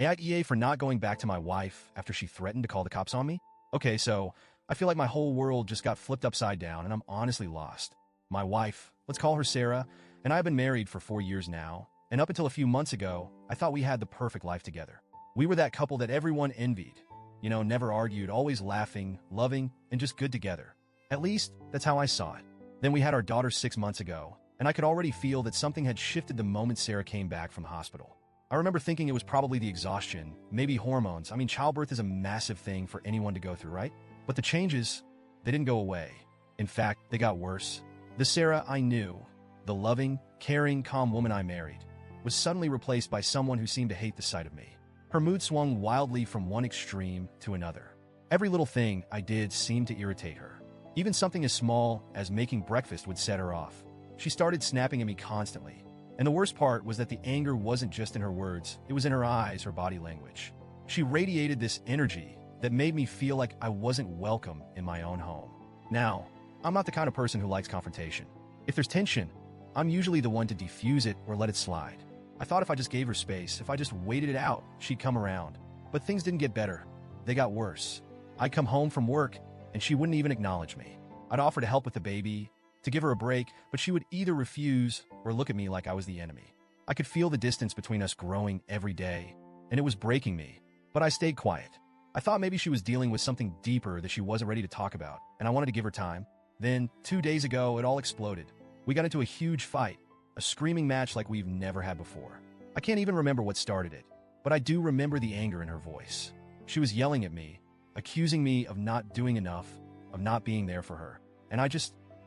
AITA for not going back to my wife after she threatened to call the cops on me? Okay, so I feel like my whole world just got flipped upside down and I'm honestly lost. My wife, let's call her Sarah, and I have been married for 4 years now, and up until a few months ago, I thought we had the perfect life together. We were that couple that everyone envied. Never argued, always laughing, loving, and just good together. At least, that's how I saw it. Then we had our daughter 6 months ago, and I could already feel that something had shifted the moment Sarah came back from the hospital. I remember thinking it was probably the exhaustion, maybe hormones. I mean, childbirth is a massive thing for anyone to go through, right? But the changes, they didn't go away. In fact, they got worse. The Sarah I knew, the loving, caring, calm woman I married, was suddenly replaced by someone who seemed to hate the sight of me. Her mood swung wildly from one extreme to another. Every little thing I did seemed to irritate her. Even something as small as making breakfast would set her off. She started snapping at me constantly. And the worst part was that the anger wasn't just in her words, it was in her eyes, her body language. She radiated this energy that made me feel like I wasn't welcome in my own home. Now, I'm not the kind of person who likes confrontation. If there's tension, I'm usually the one to defuse it or let it slide. I thought if I just gave her space, if I just waited it out, she'd come around. But things didn't get better. They got worse. I'd come home from work, and she wouldn't even acknowledge me. I'd offer to help with the baby, to give her a break, but she would either refuse or look at me like I was the enemy. I could feel the distance between us growing every day, and it was breaking me. But I stayed quiet. I thought maybe she was dealing with something deeper that she wasn't ready to talk about, and I wanted to give her time. Then, 2 days ago, it all exploded. We got into a huge fight, a screaming match like we've never had before. I can't even remember what started it, but I do remember the anger in her voice. She was yelling at me, accusing me of not doing enough, of not being there for her. And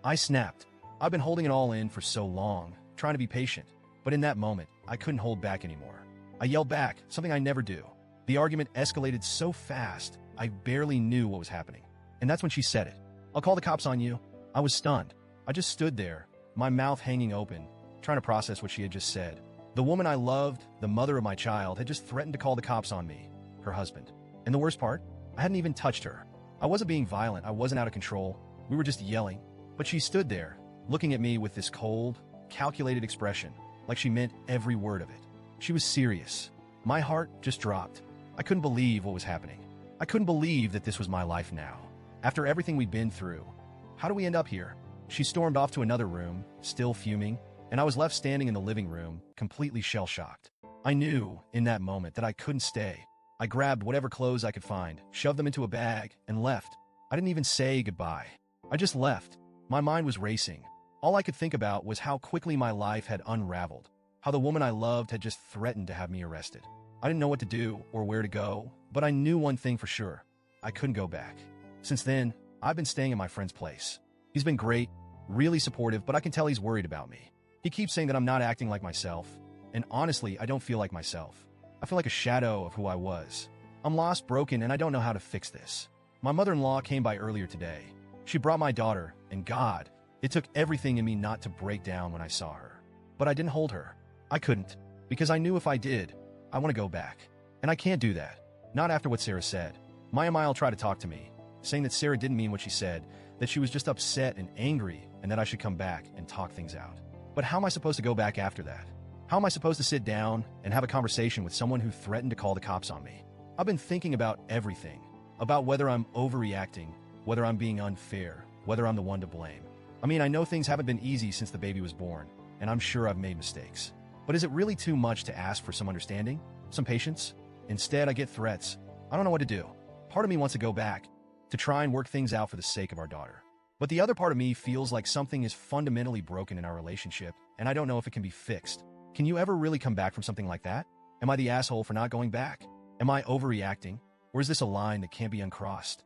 I snapped. I've been holding it all in for so long, trying to be patient. But in that moment, I couldn't hold back anymore. I yelled back, something I never do. The argument escalated so fast, I barely knew what was happening. And that's when she said it. "I'll call the cops on you." I was stunned. I just stood there, my mouth hanging open, trying to process what she had just said. The woman I loved, the mother of my child, had just threatened to call the cops on me, her husband. And the worst part, I hadn't even touched her. I wasn't being violent, I wasn't out of control. We were just yelling. But she stood there, looking at me with this cold, calculated expression, like she meant every word of it. She was serious. My heart just dropped. I couldn't believe what was happening. I couldn't believe that this was my life now. After everything we'd been through, how do we end up here? She stormed off to another room, still fuming, and I was left standing in the living room, completely shell-shocked. I knew, in that moment, that I couldn't stay. I grabbed whatever clothes I could find, shoved them into a bag, and left. I didn't even say goodbye. I just left. My mind was racing. All I could think about was how quickly my life had unraveled, how the woman I loved had just threatened to have me arrested. I didn't know what to do or where to go, but I knew one thing for sure. I couldn't go back. Since then, I've been staying at my friend's place. He's been great, really supportive, but I can tell he's worried about me. He keeps saying that I'm not acting like myself, and honestly, I don't feel like myself. I feel like a shadow of who I was. I'm lost, broken, and I don't know how to fix this. My mother-in-law came by earlier today. She brought my daughter, and God, it took everything in me not to break down when I saw her. But I didn't hold her. I couldn't, because I knew if I did, I want to go back. And I can't do that. Not after what Sarah said. Maya Mile tried to talk to me, saying that Sarah didn't mean what she said, that she was just upset and angry, and that I should come back and talk things out. But how am I supposed to go back after that? How am I supposed to sit down and have a conversation with someone who threatened to call the cops on me? I've been thinking about everything, about whether I'm overreacting, whether I'm being unfair, whether I'm the one to blame. I mean, I know things haven't been easy since the baby was born, and I'm sure I've made mistakes. But is it really too much to ask for some understanding, some patience? Instead, I get threats. I don't know what to do. Part of me wants to go back, to try and work things out for the sake of our daughter. But the other part of me feels like something is fundamentally broken in our relationship, and I don't know if it can be fixed. Can you ever really come back from something like that? Am I the asshole for not going back? Am I overreacting? Or is this a line that can't be uncrossed?